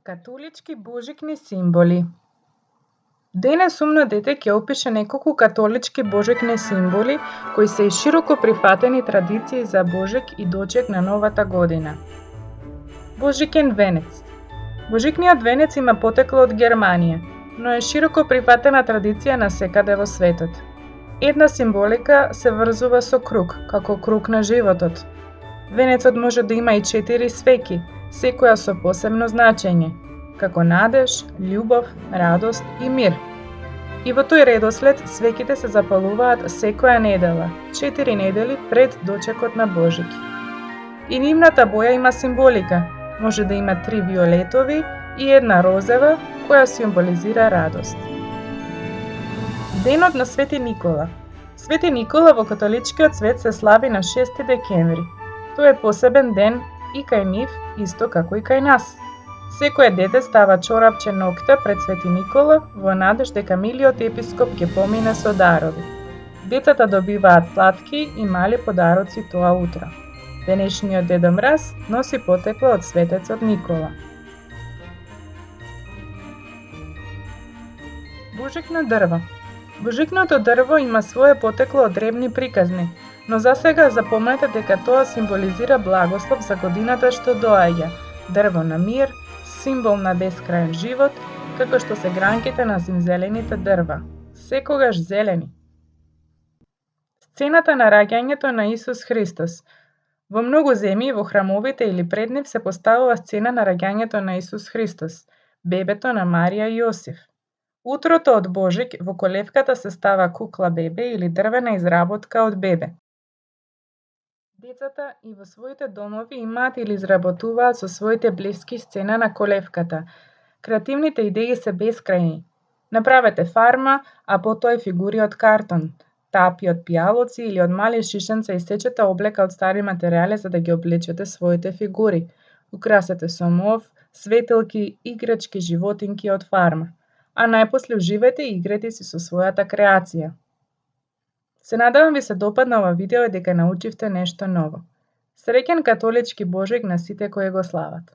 Католички божикни символи. Денес умно дете ќе опише неколку католички божикни символи кои се и широко прифатени традиции за Божик и дочек на новата година. Божикен венец. Божикниот венец има потекло од Германија, но е широко прифатена традиција насекаде во светот. Една символика се врзува со круг, како круг на животот. Венецот може да има и 4 свеки, секоја со посебно значење, како надеж, љубов, радост и мир. И во тој редослед свеките се запалуваат секоја недела, 4 недели пред дочекот на Божик. И нивната боја има символика, може да има 3 виолетови и една розева, која символизира радост. Денот на Свети Никола. Свети Никола во католичкиот свет се слави на 6 декември. Тој е посебен ден и кај нив, исто како и кај нас. Секое дете става чорапче ноќта пред Свети Никола во надеж дека милиот епископ ќе помине со дарови. Децата добиваат сладки и мали подароци тоа утро. Денешниот Дедо Мраз носи потекло од светецот Никола. Божикно дрво. Божикното дрво има свое потекло од древни приказни, но засега запомнете дека тоа символизира благослов за годината што доаѓа, дрво на мир, символ на бескраен живот, како што се гранките на зимзелените дрва, секогаш зелени. Сцената на раѓањето на Исус Христос. Во многу земји во храмовите или пред нив се поставува сцена на раѓањето на Исус Христос, бебето на Марија и Јосиф. Утрото од Божик во колевката се става кукла бебе или дрвена изработка од бебе. Децата и во своите домови имаат или изработуваат со своите блиски сцена на колевката. Креативните идеи се бескрајни. Направете фарма, а потоа и фигури од картон, тапи од пијалоци или од мали шишенца исечете облека од стари материјали за да ги облечете своите фигури. Украсете со мов, светилки, играчки животинки од фарма. А најпосле уживајте и игрете си со својата креација. Се надевам ви се допадна ова видео и дека научивте нешто ново. Среќен католички Божик на сите кои го слават!